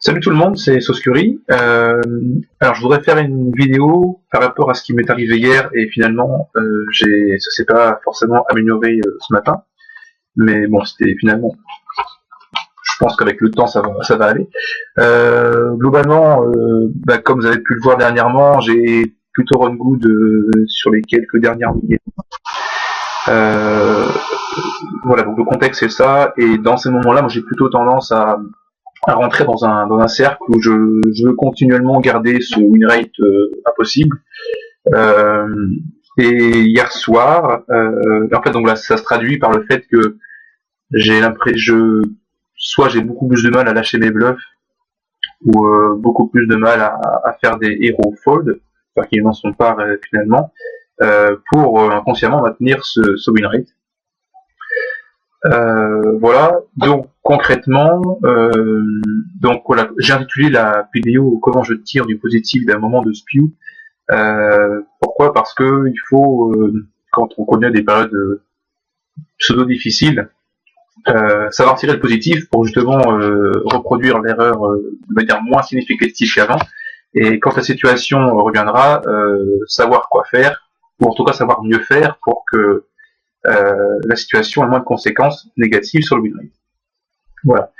Salut tout le monde, c'est Soscuri. Alors je voudrais faire une vidéo par rapport à ce qui m'est arrivé hier et finalement ça s'est pas forcément amélioré ce matin, mais bon c'était finalement, je pense qu'avec le temps ça va aller. Globalement, comme vous avez pu le voir dernièrement, j'ai plutôt run good sur les quelques dernières minutes. Voilà, donc le contexte c'est ça, et dans ces moments-là, moi j'ai plutôt tendance à rentrer dans un cercle où je veux continuellement garder ce win rate impossible. Et hier soir, en fait, donc là, ça se traduit par le fait que j'ai l'impression, soit j'ai beaucoup plus de mal à lâcher mes bluffs, ou beaucoup plus de mal à faire des héros fold, enfin qui n'en sont pas finalement, pour inconsciemment maintenir ce win rate. Voilà, donc concrètement, donc voilà, j'ai intitulé la vidéo comment je tire du positif d'un moment de spew. Pourquoi? Parce que il faut, quand on connaît des périodes pseudo difficiles, savoir tirer le positif pour justement reproduire l'erreur de manière moins significative qu'avant. Et quand la situation reviendra, savoir quoi faire, ou en tout cas savoir mieux faire pour que la situation a moins de conséquences négatives sur le win rate. Voilà.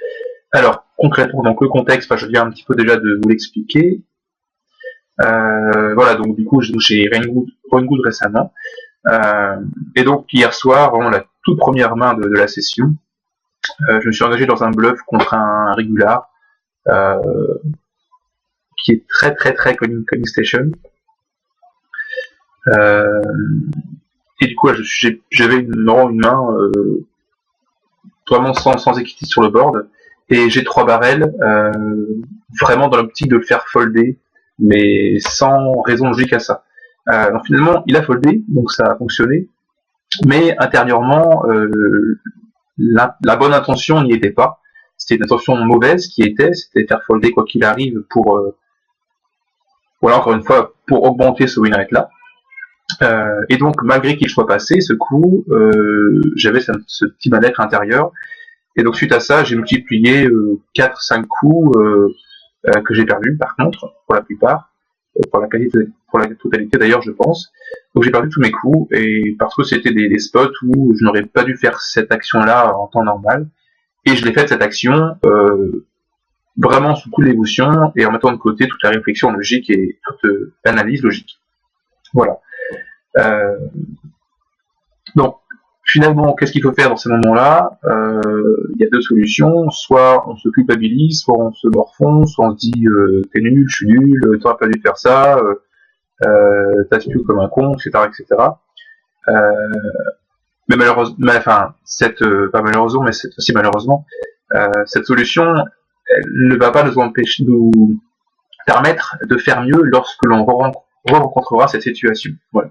Alors, concrètement, donc le contexte, je viens un petit peu déjà de vous l'expliquer. Voilà, donc du coup, j'ai run good récemment. Et donc, hier soir, vraiment la toute première main de la session, je me suis engagé dans un bluff contre un régular, qui est très calling station. Et du coup, j'avais une main vraiment sans équité sur le board, et j'ai 3 barrels, vraiment dans l'optique de le faire folder, mais sans raison logique à ça. Donc finalement, il a foldé, donc ça a fonctionné, mais intérieurement, la bonne intention n'y était pas. C'était une intention mauvaise c'était faire folder quoi qu'il arrive pour, voilà, encore une fois, pour augmenter ce win rate là. Et donc, malgré qu'il soit passé, ce coup, j'avais ce petit mal-être intérieur. Et donc, suite à ça, j'ai multiplié 4-5 coups que j'ai perdus, par contre, pour la plupart, pour la totalité d'ailleurs, je pense. Donc, j'ai perdu tous mes coups, et parce que c'était des spots où je n'aurais pas dû faire cette action-là en temps normal. Et je l'ai fait cette action vraiment sous coup d'émotion, et en mettant de côté toute la réflexion logique et toute l'analyse logique. Voilà. Donc finalement, qu'est-ce qu'il faut faire dans ces moments-là? Il y a 2 solutions, soit on se culpabilise, soit on se morfond, soit on se dit t'es nul, je suis nul, t'aurais pas dû faire ça, t'as spew comme un con, etc., etc. Mais malheureusement, pas malheureusement, mais aussi malheureusement, cette solution, elle ne va pas nous permettre de faire mieux lorsque l'on rencontrera cette situation. Voilà.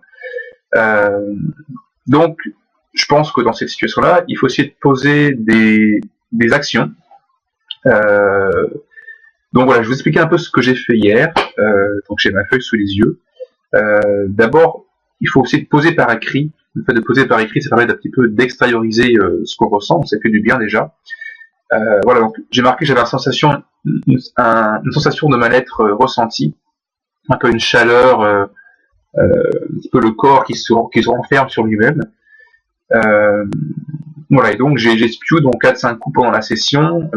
Donc, je pense que dans cette situation-là, il faut essayer de poser des actions. Donc voilà, je vous expliquer un peu ce que j'ai fait hier. Donc j'ai ma feuille sous les yeux. D'abord, il faut essayer de poser par écrit. Le fait de poser par écrit, ça permet d'un petit peu d'extérioriser ce qu'on ressent. Ça fait du bien déjà. Voilà, donc j'ai marqué que j'avais une sensation de mal-être ressentie, un peu une chaleur, un petit peu le corps qui se renferme sur lui-même. Voilà, et donc j'ai spew donc 4-5 coups pendant la session,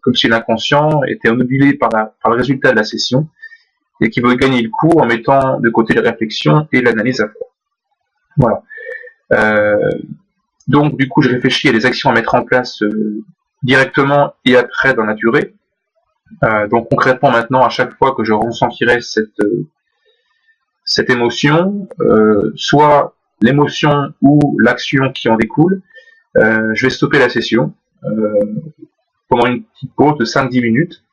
comme si l'inconscient était obnubilé par le résultat de la session, et qui veut gagner le coup en mettant de côté les réflexions et l'analyse à fond. Voilà. Donc du coup, je réfléchis à des actions à mettre en place directement et après dans la durée. Donc concrètement maintenant, à chaque fois que je ressentirai cette émotion, soit l'émotion ou l'action qui en découle, je vais stopper la session pendant une petite pause de 5-10 minutes.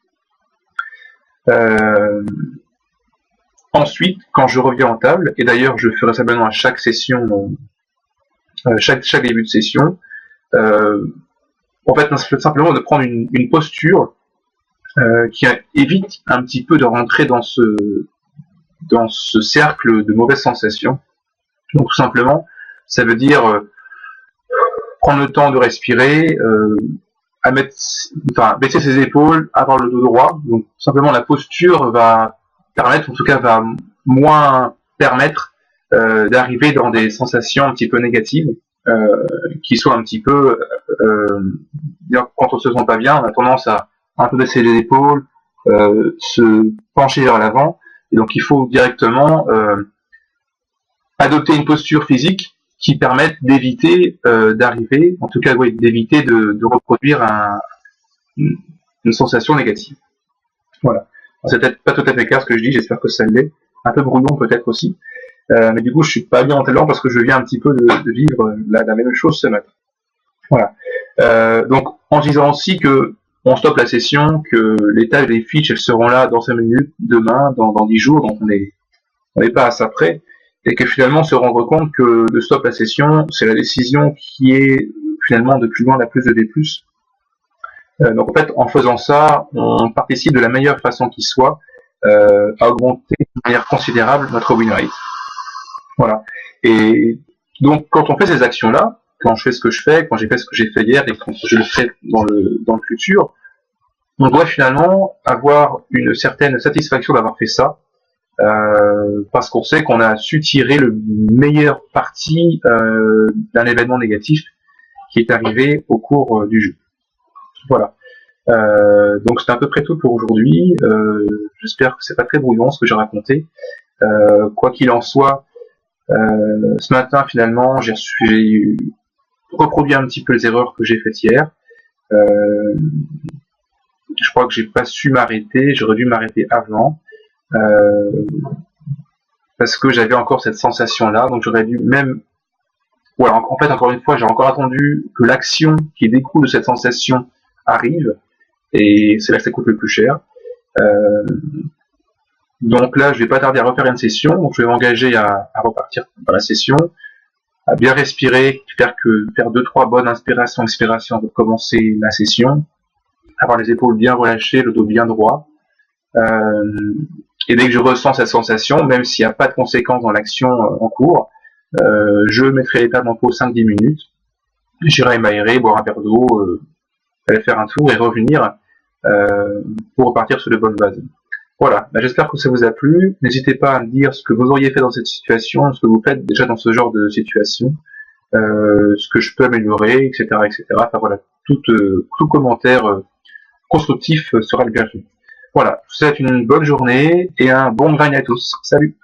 Ensuite, quand je reviens en table, et d'ailleurs je ferai ça maintenant à chaque session, chaque début de session, en fait simplement de prendre une posture qui évite un petit peu de rentrer dans ce cercle de mauvaises sensations. Donc tout simplement, ça veut dire prendre le temps de respirer, à mettre, enfin, baisser ses épaules, avoir le dos droit. Donc, simplement, la posture va permettre, en tout cas, va moins permettre d'arriver dans des sensations un petit peu négatives, qui sont un petit peu, quand on se sent pas bien, on a tendance à un peu baisser les épaules, se pencher vers l'avant. Et donc, il faut directement adopter une posture physique qui permette d'éviter d'arriver, en tout cas, oui, d'éviter de reproduire une sensation négative. Voilà. C'est peut-être pas tout à fait clair ce que je dis, j'espère que ça l'est. Un peu brouillon peut-être aussi. Mais du coup, je suis pas bien en talent parce que je viens un petit peu de vivre la même chose ce matin. Voilà. Donc, en disant aussi que on stoppe la session, que les tâches, les fiches, elles seront là dans 5 minutes, demain, dans 10 jours, donc on n'est pas à ça près, et que finalement se rendre compte que de stop la session, c'est la décision qui est finalement de plus loin la plus de D+. Donc en fait, en faisant ça, on participe de la meilleure façon qui soit à augmenter de manière considérable notre win rate. Voilà. Et donc quand on fait ces actions-là, quand je fais ce que je fais, quand j'ai fait ce que j'ai fait hier et quand je le fais dans le futur, on doit finalement avoir une certaine satisfaction d'avoir fait ça, parce qu'on sait qu'on a su tirer le meilleur parti d'un événement négatif qui est arrivé au cours du jeu. Voilà. Donc c'est à peu près tout pour aujourd'hui. J'espère que c'est pas très brouillon ce que j'ai raconté. Quoi qu'il en soit, ce matin finalement j'ai reproduit un petit peu les erreurs que j'ai faites hier. Je crois que j'ai pas su m'arrêter, j'aurais dû m'arrêter avant. Parce que j'avais encore cette sensation-là, donc j'aurais dû même... Ouais, en fait, encore une fois, j'ai encore attendu que l'action qui découle de cette sensation arrive, et c'est là que ça coûte le plus cher. Donc là, je vais pas tarder à refaire une session, donc je vais m'engager à repartir dans la session, à bien respirer, faire 2-3 bonnes inspirations, expirations avant de commencer la session, avoir les épaules bien relâchées, le dos bien droit. Et dès que je ressens cette sensation, même s'il n'y a pas de conséquences dans l'action en cours, je mettrai les tables en pause 5-10 minutes, j'irai m'aérer, boire un verre d'eau, aller faire un tour et revenir pour repartir sur de bonnes bases. Voilà, j'espère que ça vous a plu. N'hésitez pas à me dire ce que vous auriez fait dans cette situation, ce que vous faites déjà dans ce genre de situation, ce que je peux améliorer, etc. etc. Enfin voilà, tout commentaire constructif sera le bienvenu. Voilà, je vous souhaite une bonne journée et un bon grind à tous. Salut!